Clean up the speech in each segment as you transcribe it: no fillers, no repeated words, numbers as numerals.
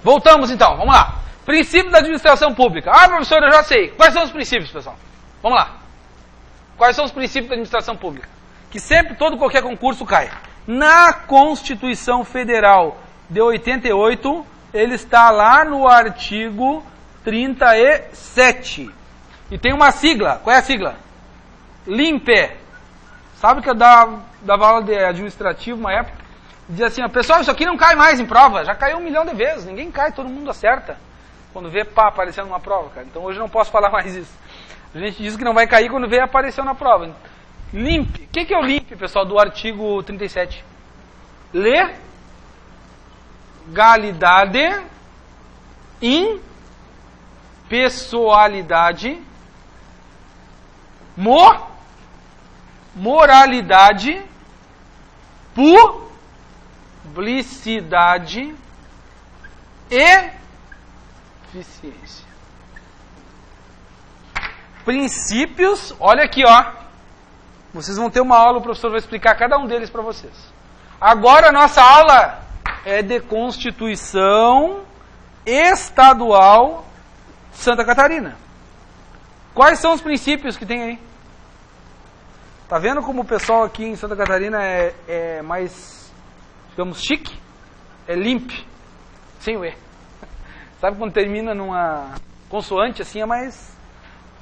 Voltamos então, vamos lá. Princípio da administração pública. Ah, professor, eu já sei. Quais são os princípios, pessoal? Vamos lá. Quais são os princípios da administração pública? Que sempre, qualquer concurso cai. Na Constituição Federal de 88, ele está lá no artigo 37. E tem uma sigla. Qual é a sigla? LIMPE. Sabe que eu dava aula de administrativo uma época? Dizia assim, pessoal, isso aqui não cai mais em prova. Já caiu 1 milhão de vezes. Ninguém cai, todo mundo acerta. Quando vê, pá, aparecendo numa prova, cara. Então hoje eu não posso falar mais isso. A gente diz que não vai cair quando vê, apareceu na prova. LIMPE. O que é o LIMPE, pessoal, do artigo 37? Legalidade, impessoalidade, moralidade, publicidade e eficiência. Princípios, olha aqui, ó. Vocês vão ter uma aula, o professor vai explicar cada um deles para vocês. Agora a nossa aula é de Constituição Estadual de Santa Catarina. Quais são os princípios que tem aí? Tá vendo como o pessoal aqui em Santa Catarina é mais, digamos, chique? É limpe, sem o E. Sabe quando termina numa consoante assim, é mais,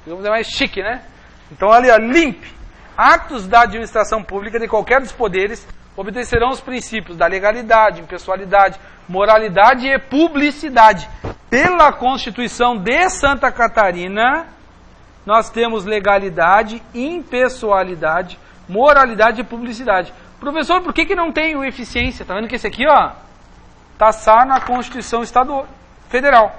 digamos, é mais chique, né? Então, olha, limpe. Atos da administração pública de qualquer dos poderes obedecerão os princípios da legalidade, impessoalidade, moralidade e publicidade. Pela Constituição de Santa Catarina, nós temos legalidade, impessoalidade, moralidade e publicidade. Professor, por que não tem o eficiência? Tá vendo que esse aqui, ó, tá na Constituição Estadual Federal.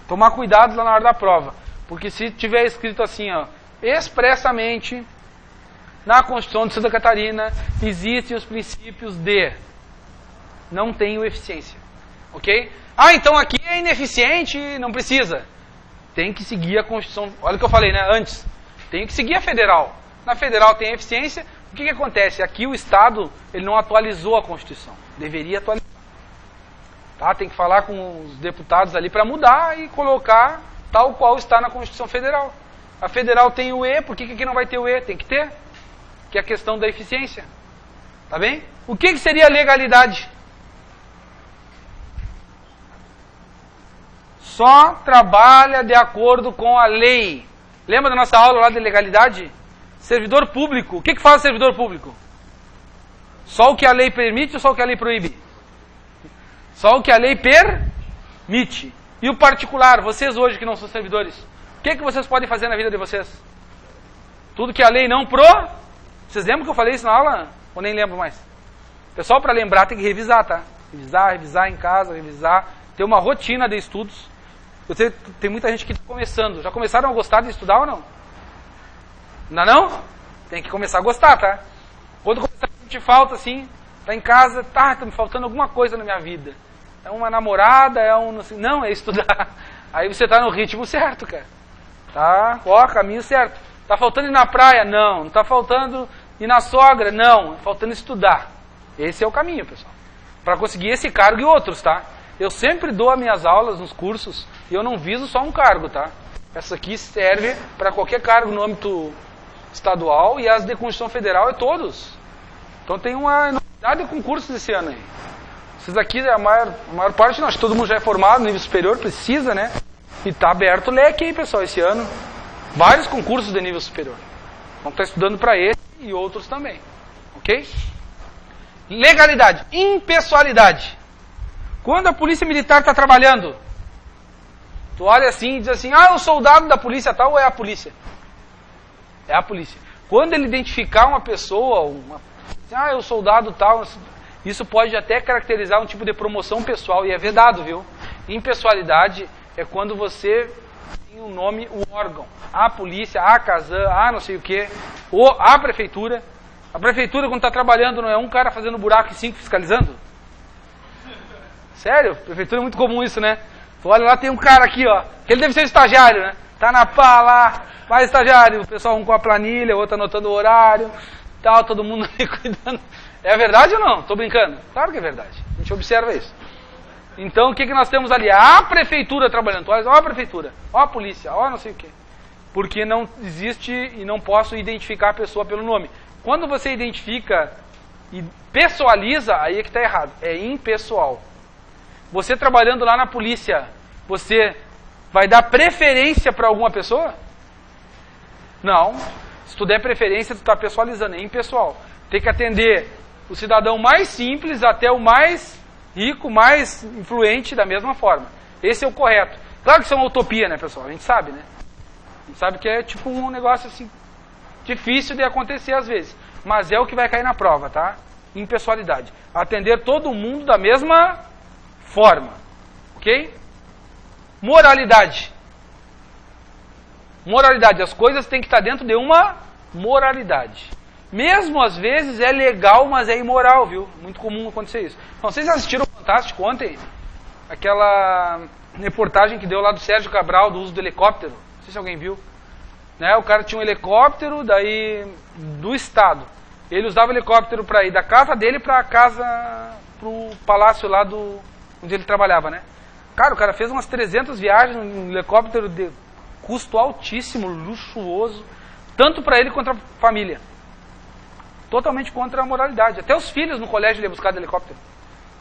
Tomar cuidado lá na hora da prova. Porque se tiver escrito assim, ó, expressamente, na Constituição de Santa Catarina, existem os princípios de... Não tem o eficiência. Ok? Ah, então aqui é ineficiente e não precisa. Tem que seguir a Constituição. Olha o que eu falei, né, antes. Tem que seguir a federal. Na federal tem eficiência. O que acontece? Aqui o Estado, ele não atualizou a Constituição. Deveria atualizar. Tá? Tem que falar com os deputados ali para mudar e colocar tal qual está na Constituição Federal. A federal tem o E, por que aqui não vai ter o E? Tem que ter. Que é a questão da eficiência. Tá bem? O que seria legalidade? Só trabalha de acordo com a lei. Lembra da nossa aula lá de legalidade? Servidor público. O que faz o servidor público? Só o que a lei permite ou só o que a lei proíbe? Só o que a lei permite. E o particular, vocês hoje que não são servidores, o que vocês podem fazer na vida de vocês? Tudo que a lei não Vocês lembram que eu falei isso na aula? Ou nem lembro mais? Pessoal, para lembrar tem que revisar, tá? Revisar em casa, ter uma rotina de estudos. Eu sei, tem muita gente que está começando. Já começaram a gostar de estudar ou não? Ainda não? Tem que começar a gostar, tá? Quando começar a sentir falta, assim, tá em casa, tá me faltando alguma coisa na minha vida. É uma namorada, não, é estudar. Aí você tá no ritmo certo, cara. Tá, caminho certo. Tá faltando ir na praia? Não tá faltando ir na sogra? Não, tá faltando estudar. Esse é o caminho, pessoal. Para conseguir esse cargo e outros, tá? Eu sempre dou as minhas aulas nos cursos e eu não viso só um cargo, tá? Essa aqui serve para qualquer cargo no âmbito estadual e as de Constituição Federal é todos. Então tem uma enormidade de concursos esse ano aí. Vocês aqui, a maior parte, não, acho que todo mundo já é formado no nível superior, precisa, né? E tá aberto o leque aí, pessoal, esse ano. Vários concursos de nível superior. Vamos estar estudando para esse e outros também. Ok? Legalidade. Impessoalidade. Quando a polícia militar está trabalhando, tu olha assim e diz assim, o soldado da polícia tal ou é a polícia? É a polícia. Quando ele identificar uma pessoa, é o soldado tal, isso pode até caracterizar um tipo de promoção pessoal, e é vedado, viu? Impessoalidade é quando você tem um nome, o órgão. A polícia, a Casan, a não sei o quê, ou a prefeitura. A prefeitura, quando está trabalhando, não é um cara fazendo buraco e 5 fiscalizando? Sério? Prefeitura é muito comum isso, né? Tu olha lá, tem um cara aqui, ó, que ele deve ser estagiário, né? Tá na pá lá, vai estagiário, o pessoal um com a planilha, outro anotando o horário, tal, todo mundo ali cuidando. É verdade ou não? Tô brincando? Claro que é verdade. A gente observa isso. Então, o que nós temos ali? A prefeitura trabalhando. Olha a prefeitura, olha a polícia, olha não sei o quê. Porque não existe e não posso identificar a pessoa pelo nome. Quando você identifica e pessoaliza, aí é que está errado. É impessoal. Você trabalhando lá na polícia, você vai dar preferência para alguma pessoa? Não. Se tu der preferência, tu está pessoalizando. É impessoal. Tem que atender o cidadão mais simples até o mais rico, mais influente da mesma forma. Esse é o correto. Claro que isso é uma utopia, né, pessoal? A gente sabe, né? A gente sabe que é tipo um negócio assim, difícil de acontecer às vezes. Mas é o que vai cair na prova, tá? Impessoalidade. Atender todo mundo da mesma forma. Ok? Moralidade. Moralidade. As coisas têm que estar dentro de uma moralidade. Mesmo às vezes é legal, mas é imoral, viu? Muito comum acontecer isso. Não, vocês assistiram o Fantástico ontem? Aquela reportagem que deu lá do Sérgio Cabral, do uso do helicóptero. Não sei se alguém viu. Né? O cara tinha um helicóptero daí do Estado. Ele usava o helicóptero para ir da casa dele para a casa, pro palácio lá onde ele trabalhava, né? Cara, o cara fez umas 300 viagens num helicóptero de custo altíssimo, luxuoso, tanto para ele quanto para a família. Totalmente contra a moralidade. Até os filhos no colégio ele ia buscar de helicóptero.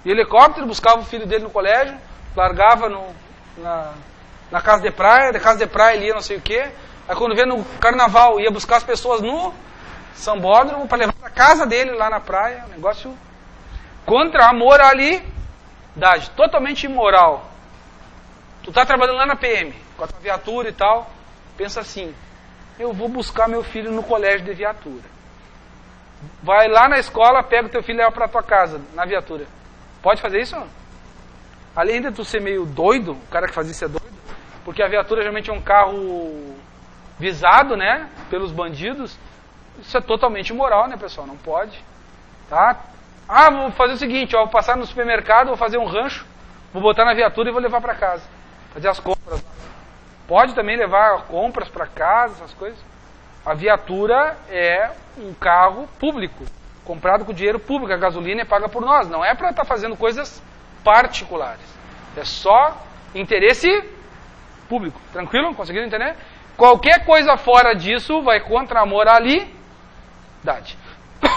E o helicóptero buscava o filho dele no colégio, largava na casa de praia, da casa de praia ele ia não sei o quê. Aí quando vê no carnaval, ia buscar as pessoas no sambódromo para levar para casa dele lá na praia. Um negócio contra a moralidade. Totalmente imoral. Tu tá trabalhando lá na PM, com a tua viatura e tal. Pensa assim, eu vou buscar meu filho no colégio de viatura. Vai lá na escola, pega o teu filho e leva para tua casa, na viatura. Pode fazer isso? Além de tu ser meio doido, o cara que faz isso é doido, porque a viatura geralmente é um carro visado, né, pelos bandidos. Isso é totalmente imoral, né, pessoal? Não pode. Tá? Ah, vou fazer o seguinte, ó, vou passar no supermercado, vou fazer um rancho, vou botar na viatura e vou levar para casa. Fazer as compras. Pode também levar compras para casa, essas coisas. A viatura é um carro público, comprado com dinheiro público. A gasolina é paga por nós. Não é para estar fazendo coisas particulares. É só interesse público. Tranquilo? Conseguiram entender? Qualquer coisa fora disso vai contra a moralidade.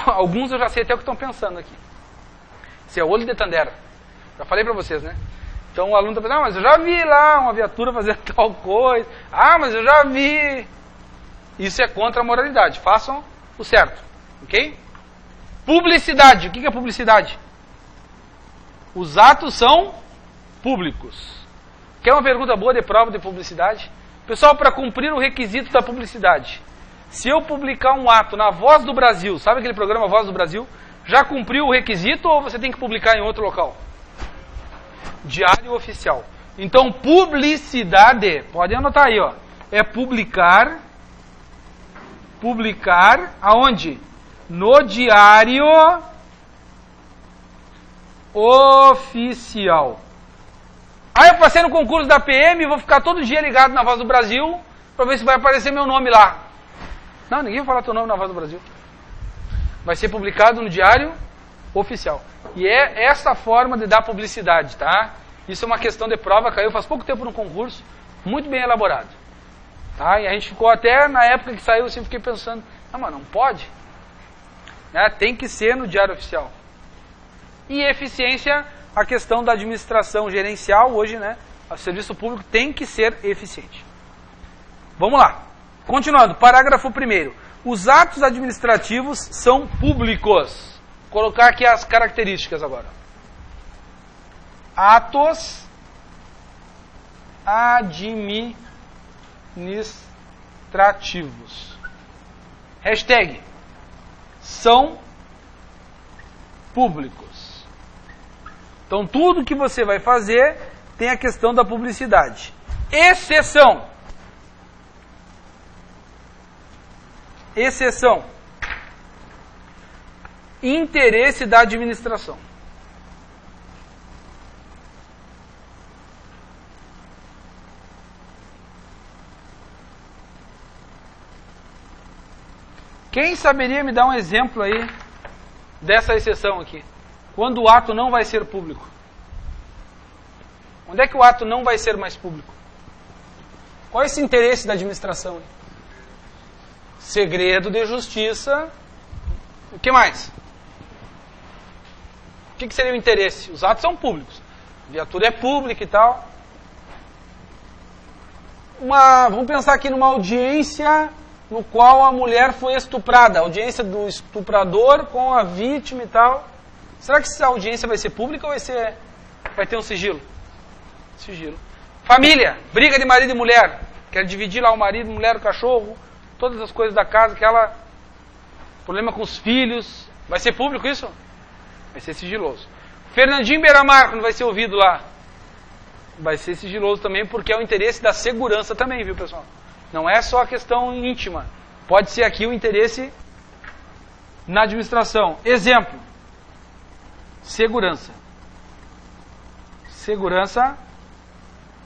Alguns eu já sei até o que estão pensando aqui. Esse é o olho de Tandera. Já falei para vocês, né? Então o aluno está pensando, mas eu já vi lá uma viatura fazendo tal coisa. Ah, mas eu já vi. Isso é contra a moralidade. Façam o certo. Ok? Publicidade. O que é publicidade? Os atos são públicos. Quer uma pergunta boa de prova de publicidade? Pessoal, para cumprir o requisito da publicidade, se eu publicar um ato na Voz do Brasil, sabe aquele programa Voz do Brasil? Já cumpriu o requisito ou você tem que publicar em outro local? Diário Oficial. Então, publicidade, pode anotar aí, ó. É publicar aonde? No Diário Oficial. Aí eu passei no concurso da PM e vou ficar todo dia ligado na Voz do Brasil para ver se vai aparecer meu nome lá. Não, ninguém vai falar teu nome na Voz do Brasil. Vai ser publicado no Diário Oficial. E é essa forma de dar publicidade, tá? Isso é uma questão de prova, caiu faz pouco tempo no concurso, muito bem elaborado. Tá? E a gente ficou até, na época que saiu, eu sempre fiquei pensando, mas não pode. Né? Tem que ser no Diário Oficial. E eficiência, a questão da administração gerencial, hoje, né? O serviço público tem que ser eficiente. Vamos lá. Continuando, parágrafo 1º. Os atos administrativos são públicos. Vou colocar aqui as características agora. Atos administrativos. Hashtag são públicos. Então, tudo que você vai fazer tem a questão da publicidade. Exceção. Exceção. Interesse da administração. Quem saberia me dar um exemplo aí dessa exceção aqui? Quando o ato não vai ser público? Onde é que o ato não vai ser mais público? Qual é esse interesse da administração? Segredo de justiça. O que mais? O que seria o interesse? Os atos são públicos. A viatura é pública e tal. Vamos pensar aqui numa audiência no qual a mulher foi estuprada. A audiência do estuprador com a vítima e tal. Será que essa audiência vai ser pública ou vai ter um sigilo? Sigilo. Família, briga de marido e mulher. Quer dividir lá o marido, mulher, o cachorro, todas as coisas da casa, problema com os filhos. Vai ser público isso? Vai ser sigiloso. Fernandinho Beiramar, quando vai ser ouvido lá, vai ser sigiloso também, porque é o interesse da segurança também, viu, pessoal? Não é só a questão íntima. Pode ser aqui o interesse na administração. Exemplo. Segurança. Segurança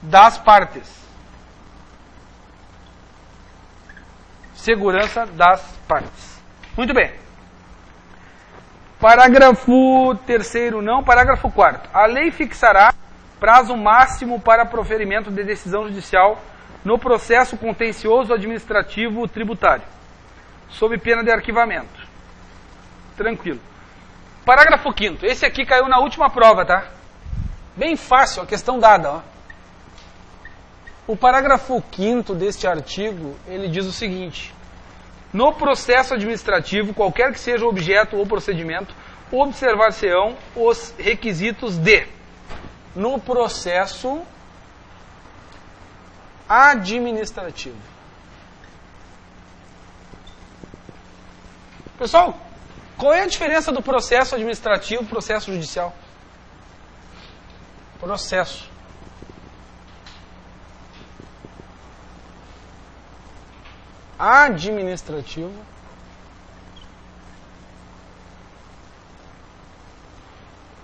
das partes. Segurança das partes. Muito bem. Parágrafo 3º não. Parágrafo 4º. A lei fixará prazo máximo para proferimento de decisão judicial no processo contencioso administrativo tributário, sob pena de arquivamento. Tranquilo. Parágrafo 5º. Esse aqui caiu na última prova, tá? Bem fácil, a questão dada, ó. O parágrafo 5º deste artigo, ele diz o seguinte: no processo administrativo, qualquer que seja o objeto ou procedimento, observar-se-ão os requisitos de, no processo administrativo. Pessoal, qual é a diferença do processo administrativo e processo judicial? Processo. Administrativo.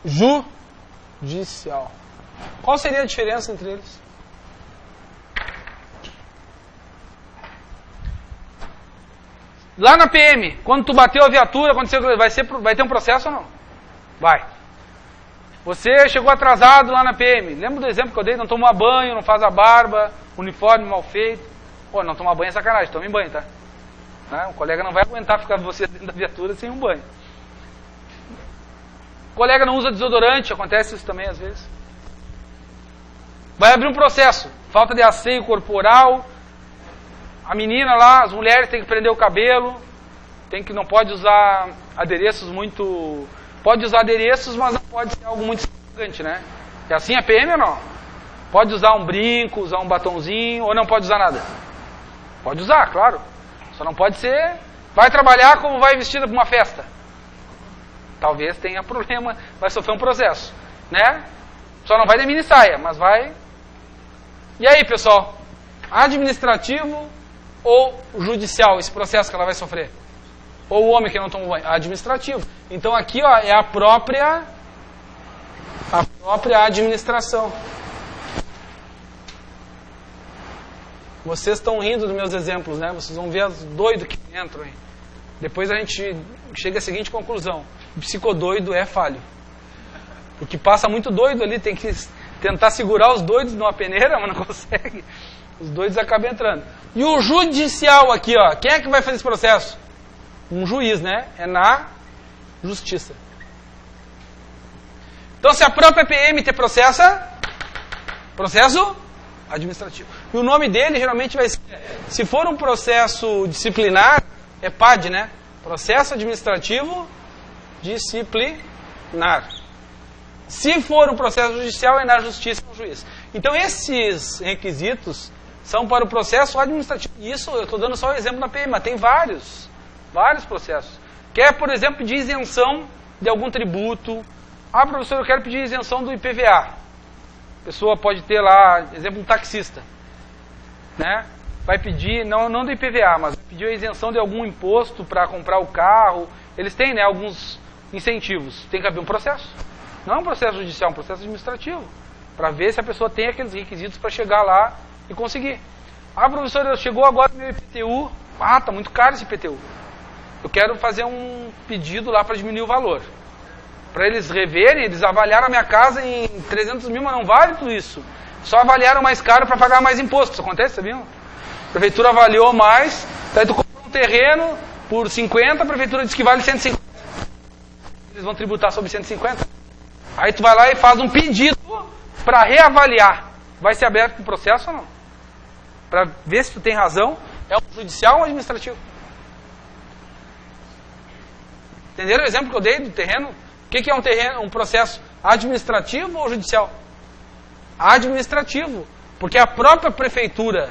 Judicial. Qual seria a diferença entre eles? Lá na PM, quando tu bateu a viatura, vai ter um processo ou não? Vai. Você chegou atrasado lá na PM. Lembra do exemplo que eu dei? Não toma banho, não faz a barba, uniforme mal feito. Pô, não tomar banho é sacanagem, tome banho, tá? Né? O colega não vai aguentar ficar você dentro da viatura sem um banho. O colega não usa desodorante, acontece isso também às vezes. Vai abrir um processo, falta de asseio corporal. A menina lá, as mulheres têm que prender o cabelo, não pode usar adereços muito... Pode usar adereços, mas não pode ser algo muito extravagante, né? É assim a PM ou não? Pode usar um brinco, usar um batonzinho, ou não pode usar nada? Pode usar, claro. Só não pode ser... Vai trabalhar como vai vestida para uma festa. Talvez tenha problema, vai sofrer um processo, né? Só não vai de mini saia, mas vai... E aí, pessoal? Administrativo ou judicial, esse processo que ela vai sofrer? Ou o homem que não toma banho? Administrativo. Então aqui, ó, é a própria administração. Vocês estão rindo dos meus exemplos, né? Vocês vão ver os doidos que entram aí. Depois a gente chega à seguinte conclusão: o psicodoido é falho. Porque passa muito doido ali, tem que tentar segurar os doidos numa peneira, mas não consegue. Os doidos acabam entrando. E o judicial aqui, ó, quem é que vai fazer esse processo? Um juiz, né? É na justiça. Então, se a própria PM te processa, processo administrativo. E o nome dele geralmente vai ser, se for um processo disciplinar, é PAD, né? Processo administrativo disciplinar. Se for um processo judicial, é na justiça com o juiz. Então, esses requisitos são para o processo administrativo. Isso, eu estou dando só o exemplo da PM, mas tem vários processos. Quer, por exemplo, pedir isenção de algum tributo. Ah, professor, eu quero pedir isenção do IPVA. A pessoa pode ter lá, exemplo, um taxista, né? Vai pedir, não do IPVA, mas vai pedir a isenção de algum imposto para comprar o carro. Eles têm, né, alguns incentivos. Tem que haver um processo. Não é um processo judicial, é um processo administrativo. Para ver se a pessoa tem aqueles requisitos para chegar lá e conseguir. Ah, professor, chegou agora o meu IPTU. Ah, está muito caro esse IPTU. Eu quero fazer um pedido lá para diminuir o valor. Para eles reverem, eles avaliaram a minha casa em 300 mil, mas não vale tudo isso. Só avaliaram mais caro para pagar mais imposto. Isso acontece, sabiam? A prefeitura avaliou mais, daí tu comprou um terreno por 50, a prefeitura diz que vale 150. Eles vão tributar sobre 150. Aí tu vai lá e faz um pedido para reavaliar. Vai ser aberto o processo ou não? Para ver se tu tem razão. É um judicial ou administrativo? Entenderam o exemplo que eu dei do terreno? O que é um terreno, um processo administrativo ou judicial? Administrativo. Porque a própria prefeitura...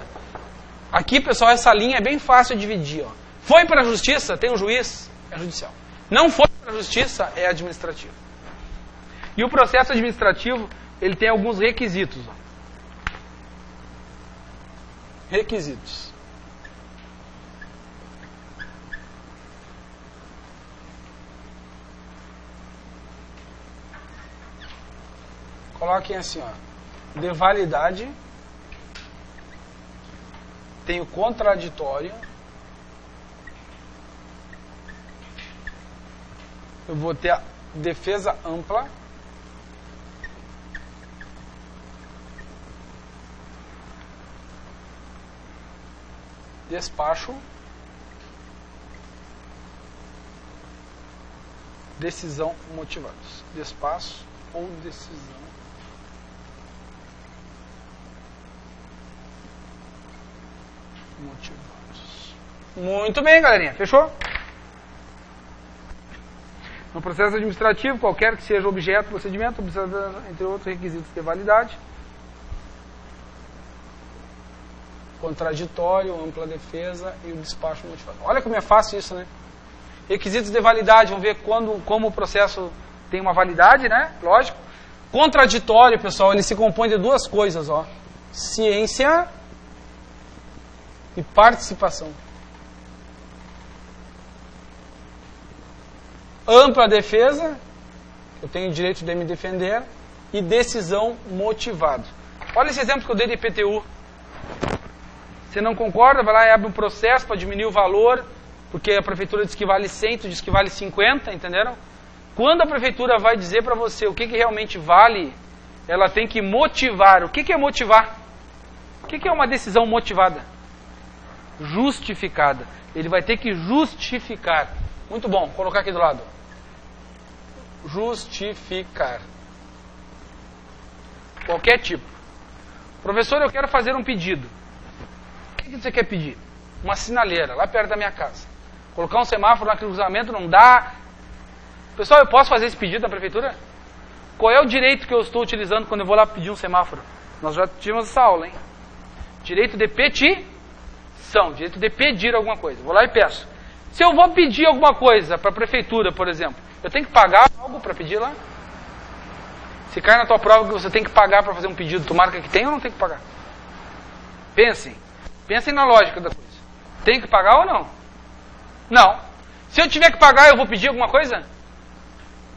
Aqui, pessoal, essa linha é bem fácil de dividir. Ó. Foi para a justiça, tem um juiz, é judicial. Não foi para a justiça, é administrativo. E o processo administrativo, ele tem alguns requisitos. Ó. Requisitos. Coloquem assim, ó. De validade. Tem o contraditório. Eu vou ter a defesa ampla. Despacho. Decisão motivados. Despacho ou decisão motivados. Muito bem, galerinha. Fechou? No processo administrativo, qualquer que seja o objeto do procedimento, entre outros requisitos de validade, contraditório, ampla defesa e o despacho motivado. Olha como é fácil isso, né? Requisitos de validade, vamos ver como o processo tem uma validade, né? Lógico. Contraditório, pessoal, ele se compõe de duas coisas, ó. Ciência e participação. Ampla defesa, eu tenho o direito de me defender, e decisão motivada. Olha esse exemplo que eu dei de IPTU. Você não concorda, vai lá e abre um processo para diminuir o valor, porque a prefeitura diz que vale 100, tu diz que vale 50, entenderam? Quando a prefeitura vai dizer para você o que realmente vale, ela tem que motivar. O que é motivar? O que é uma decisão motivada? Justificada. Ele vai ter que justificar. Muito bom, vou colocar aqui do lado. Justificar. Qualquer tipo. Professor, eu quero fazer um pedido. O que você quer pedir? Uma sinaleira, lá perto da minha casa. Colocar um semáforo naquele cruzamento não dá. Pessoal, eu posso fazer esse pedido na prefeitura? Qual é o direito que eu estou utilizando quando eu vou lá pedir um semáforo? Nós já tivemos essa aula, hein? Direito de petição, direito de pedir alguma coisa. Vou lá e peço. Se eu vou pedir alguma coisa para a prefeitura, por exemplo, eu tenho que pagar algo para pedir lá? Se cai na tua prova que você tem que pagar para fazer um pedido, tu marca que tem ou não tem que pagar? Pensem. Pensem na lógica da coisa. Tem que pagar ou não? Não. Se eu tiver que pagar, eu vou pedir alguma coisa?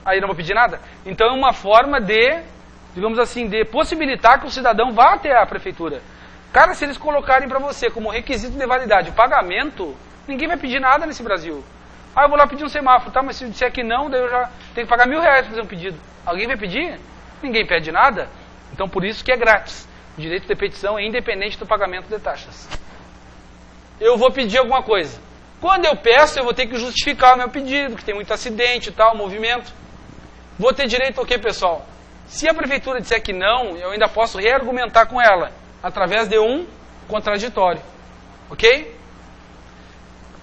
Aí não vou pedir nada? Então é uma forma de, digamos assim, de possibilitar que o cidadão vá até a prefeitura. Cara, se eles colocarem para você como requisito de validade o pagamento, ninguém vai pedir nada nesse Brasil. Ah, eu vou lá pedir um semáforo, tá? Mas se eu disser que não, daí eu já tenho que pagar R$1.000 para fazer um pedido. Alguém vai pedir? Ninguém pede nada. Então por isso que é grátis. O direito de petição é independente do pagamento de taxas. Eu vou pedir alguma coisa. Quando eu peço, eu vou ter que justificar o meu pedido, que tem muito acidente e tal, movimento. Vou ter direito ao quê, pessoal? Se a prefeitura disser que não, eu ainda posso reargumentar com ela, através de um contraditório. Ok?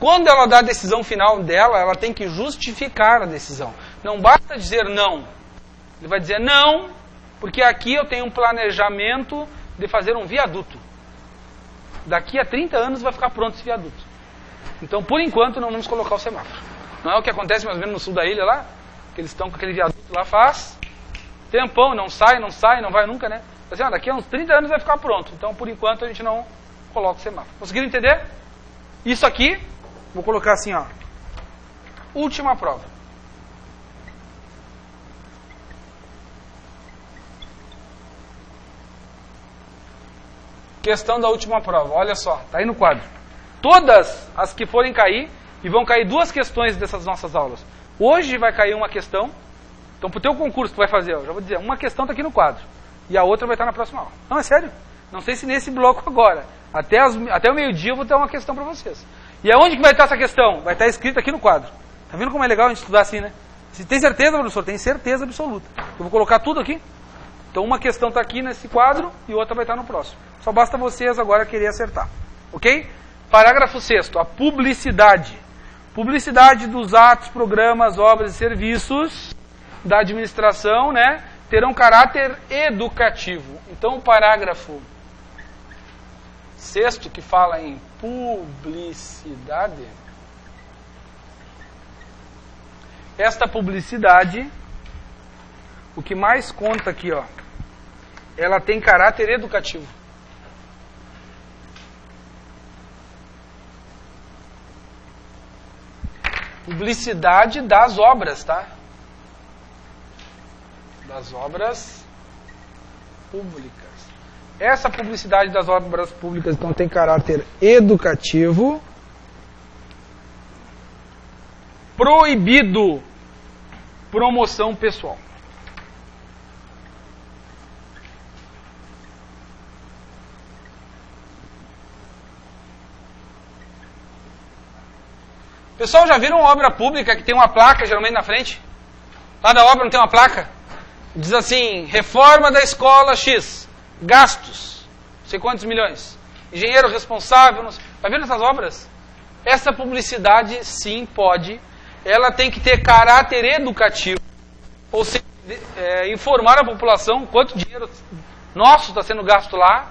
Quando ela dá a decisão final dela, ela tem que justificar a decisão. Não basta dizer não. Ele vai dizer não, porque aqui eu tenho um planejamento de fazer um viaduto. Daqui a 30 anos vai ficar pronto esse viaduto. Então, por enquanto, não vamos colocar o semáforo. Não é o que acontece mais ou menos no sul da ilha lá? Que eles estão com aquele viaduto lá, faz tempão, não sai, não vai nunca, né? Assim, daqui a uns 30 anos vai ficar pronto. Então, por enquanto, a gente não coloca o semáforo. Conseguiram entender? Isso aqui, vou colocar assim, ó. Última prova. Questão da última prova, olha só, tá aí no quadro. Todas as que forem cair, e vão cair duas questões dessas nossas aulas. Hoje vai cair uma questão, Então, pro teu concurso, tu vai fazer, ó, já vou dizer, uma questão está aqui no quadro. E a outra vai estar na próxima aula. Não, é sério. Não sei se nesse bloco agora. Até o meio-dia eu vou ter uma questão para vocês. E aonde que vai estar essa questão? Vai estar escrita aqui no quadro. Tá vendo como é legal a gente estudar assim, né? Se tem certeza, professor? Tem certeza absoluta. Eu vou colocar tudo aqui. Então, uma questão está aqui nesse quadro e outra vai estar no próximo. Só basta vocês agora querer acertar. Ok? Parágrafo 6º. A publicidade. Publicidade dos atos, programas, obras e serviços da administração, né, terão caráter educativo. Então, o parágrafo 6º, que fala em publicidade, esta publicidade, o que mais conta aqui, ó, ela tem caráter educativo. Publicidade das obras, tá? Das obras públicas. Essa publicidade das obras públicas, então, tem caráter educativo. Proibido promoção pessoal. Pessoal, já viram obra pública que tem uma placa geralmente na frente? Lá da obra não tem uma placa? Diz assim, reforma da escola X, gastos, não sei quantos milhões, engenheiro responsável, não sei. Vai vendo essas obras? Essa publicidade, sim, pode, ela tem que ter caráter educativo, ou seja, informar a população quanto dinheiro nosso está sendo gasto lá,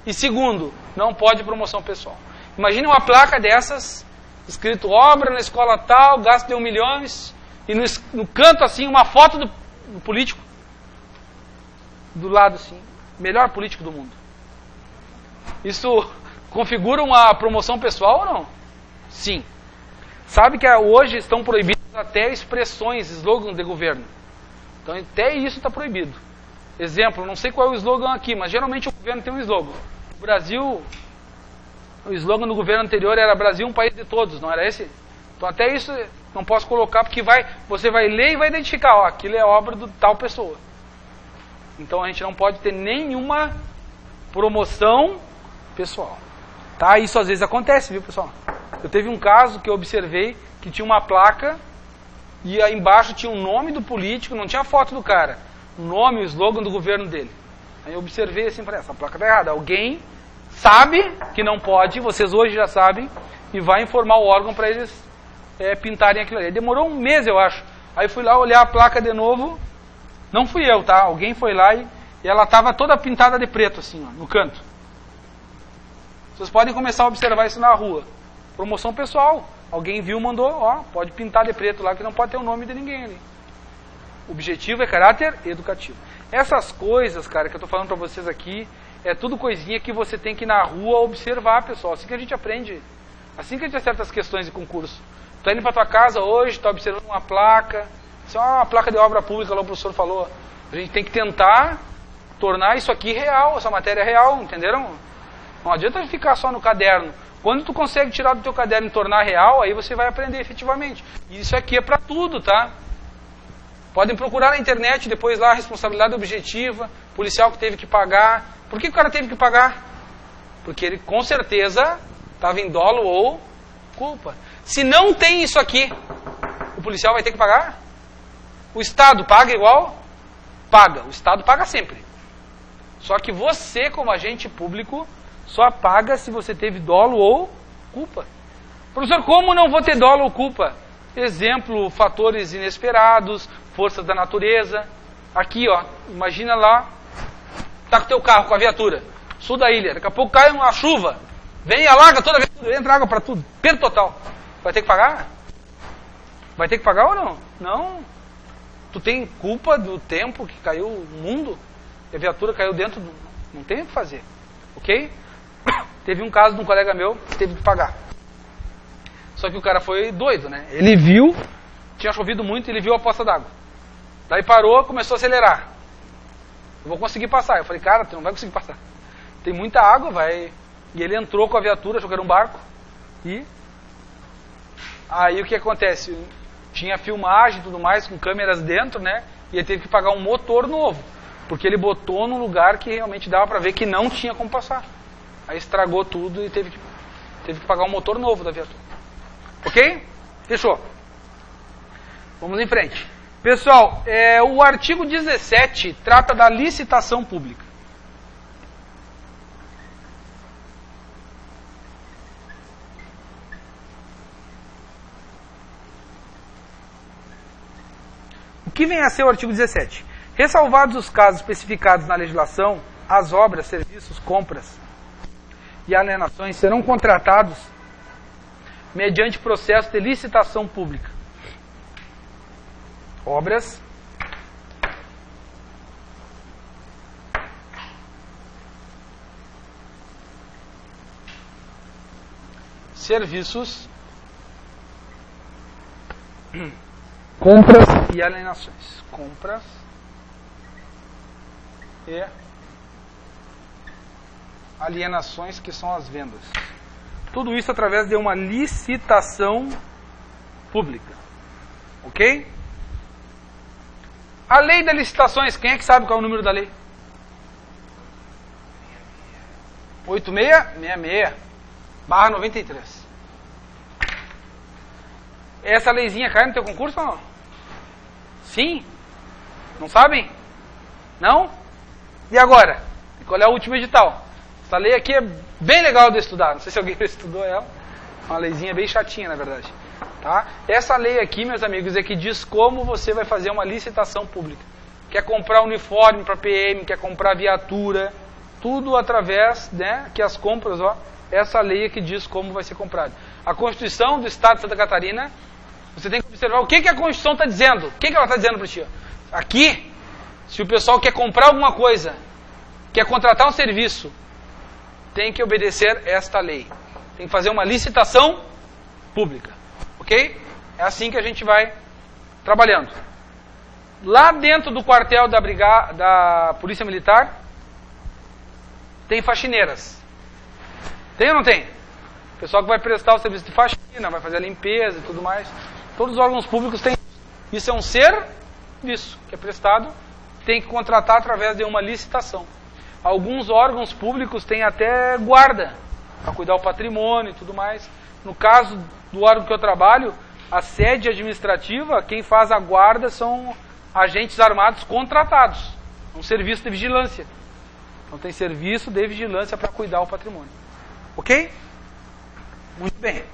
e segundo, não pode promoção pessoal. Imagine uma placa dessas, escrito obra na escola tal, gasto de 1 milhão, e no canto assim, uma foto do político, do lado assim, melhor político do mundo. Isso configura uma promoção pessoal ou não? Sim. Sabe que hoje estão proibidas até expressões, slogan de governo. Então até isso está proibido. Exemplo, não sei qual é o slogan aqui, mas geralmente o governo tem um slogan. O Brasil, o slogan do governo anterior era Brasil, um país de todos, não era esse? Então até isso não posso colocar, porque você vai ler e vai identificar, ó, aquilo é obra de tal pessoa. Então a gente não pode ter nenhuma promoção pessoal. Tá? Isso às vezes acontece, viu, pessoal? Eu teve um caso que eu observei que tinha uma placa e aí embaixo tinha o nome do político, não tinha a foto do cara. O nome, o slogan do governo dele. Aí eu observei assim, falei, essa placa tá errada. Alguém sabe que não pode, vocês hoje já sabem, e vai informar o órgão para eles pintarem aquilo ali. Demorou um mês, eu acho. Aí fui lá olhar a placa de novo. Não fui eu, tá? Alguém foi lá e ela estava toda pintada de preto, assim, ó, no canto. Vocês podem começar a observar isso na rua. Promoção pessoal. Alguém viu, mandou, ó, pode pintar de preto lá, que não pode ter o nome de ninguém ali. O objetivo é caráter educativo. Essas coisas, cara, que eu tô falando para vocês aqui, é tudo coisinha que você tem que ir na rua observar, pessoal. Assim que a gente aprende. Assim que a gente acerta as questões de concurso. Tu tá indo para tua casa hoje, tá observando uma placa. Isso é uma placa de obra pública, lá o professor falou. A gente tem que tentar tornar isso aqui real, essa matéria real, entenderam? Não adianta ficar só no caderno. Quando tu consegue tirar do teu caderno e tornar real, aí você vai aprender efetivamente. E isso aqui é para tudo, tá? Podem procurar na internet depois lá a responsabilidade objetiva, policial que teve que pagar. Por que o cara teve que pagar? Porque ele com certeza estava em dolo ou culpa. Se não tem isso aqui, o policial vai ter que pagar? O Estado paga igual? Paga. O Estado paga sempre. Só que você, como agente público, só paga se você teve dolo ou culpa. Professor, como não vou ter dolo ou culpa? Exemplo, fatores inesperados, forças da natureza. Aqui, ó, imagina lá, tá com o teu carro, com a viatura, sul da ilha, daqui a pouco cai uma chuva, vem e alaga toda a viatura, entra água para tudo, perda total. Vai ter que pagar? Vai ter que pagar ou não? Não. Tu tem culpa do tempo que caiu o mundo? A viatura caiu dentro do... Não tem o que fazer. Ok? Teve um caso de um colega meu que teve que pagar. Só que o cara foi doido, né? Ele viu, tinha chovido muito, ele viu a poça d'água. Daí parou, começou a acelerar. Eu vou conseguir passar. Eu falei, cara, tu não vai conseguir passar. Tem muita água, vai... E ele entrou com a viatura, achou que era um barco. E... Aí o que acontece? Tinha filmagem e tudo mais, com câmeras dentro, né? E ele teve que pagar um motor novo, porque ele botou num lugar que realmente dava para ver que não tinha como passar. Aí estragou tudo e teve que pagar um motor novo da viatura. Ok? Fechou. Vamos em frente. Pessoal, o artigo 17 trata da licitação pública. O que vem a ser o artigo 17? Ressalvados os casos especificados na legislação, as obras, serviços, compras e alienações serão contratados mediante processo de licitação pública. Obras, serviços, compras e alienações. Compras e alienações, que são as vendas. Tudo isso através de uma licitação pública. Ok? A lei das licitações, quem é que sabe qual é o número da lei? 8666/93. Essa leizinha cai no teu concurso ou não? Sim? Não sabem? Não? E agora? Qual é o último edital? Essa lei aqui é bem legal de estudar. Não sei se alguém estudou ela. É uma leizinha bem chatinha, na verdade. Tá? Essa lei aqui, meus amigos, é que diz como você vai fazer uma licitação pública. Quer comprar uniforme para PM, quer comprar viatura, tudo através, né, que as compras, ó, essa lei é que diz como vai ser comprado. A Constituição do Estado de Santa Catarina, você tem que observar o que a Constituição está dizendo. O que ela está dizendo para ti? Aqui, se o pessoal quer comprar alguma coisa, quer contratar um serviço, tem que obedecer esta lei. Tem que fazer uma licitação pública. Ok? É assim que a gente vai trabalhando. Lá dentro do quartel da Polícia Militar, tem faxineiras. Tem ou não tem? O pessoal que vai prestar o serviço de faxina, vai fazer a limpeza e tudo mais. Todos os órgãos públicos têm. Isso é um serviço que é prestado, tem que contratar através de uma licitação. Alguns órgãos públicos têm até guarda, para cuidar do patrimônio e tudo mais. No caso do órgão que eu trabalho, a sede administrativa, quem faz a guarda são agentes armados contratados. Um serviço de vigilância. Então tem serviço de vigilância para cuidar do patrimônio. Ok? Muito bem.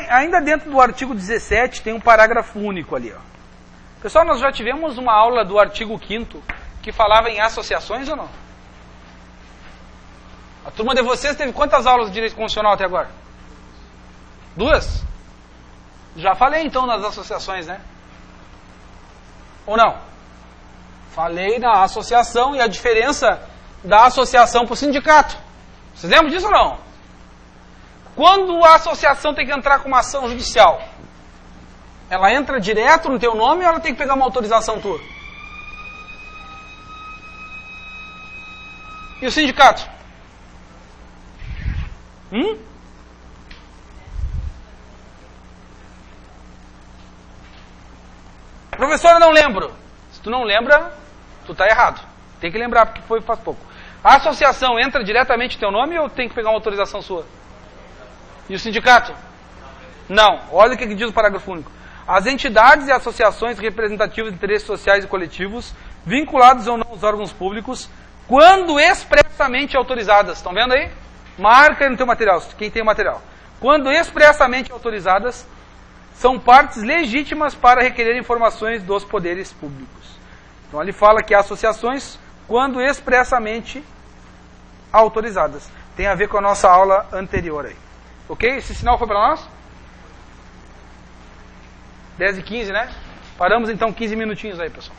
Ainda dentro do artigo 17 tem um parágrafo único ali. Ó. Pessoal, nós já tivemos uma aula do artigo 5º que falava em associações ou não? A turma de vocês teve quantas aulas de direito constitucional até agora? 2? Já falei então nas associações, né? Ou não? Falei na associação e a diferença da associação para o sindicato. Vocês lembram disso ou não? Quando a associação tem que entrar com uma ação judicial, ela entra direto no teu nome ou ela tem que pegar uma autorização tua? E o sindicato? Professor, eu não lembro. Se tu não lembra, tu tá errado. Tem que lembrar, porque foi faz pouco. A associação entra diretamente no teu nome ou tem que pegar uma autorização sua? E o sindicato? Não. Olha o que diz o parágrafo único. As entidades e associações representativas de interesses sociais e coletivos, vinculados ou não aos órgãos públicos, quando expressamente autorizadas, estão vendo aí? Marca aí no teu material, quem tem o material. Quando expressamente autorizadas, são partes legítimas para requerer informações dos poderes públicos. Então ele fala que há associações quando expressamente autorizadas. Tem a ver com a nossa aula anterior aí. Ok? Esse sinal foi para nós? 10h15, né? Paramos então 15 minutinhos aí, pessoal.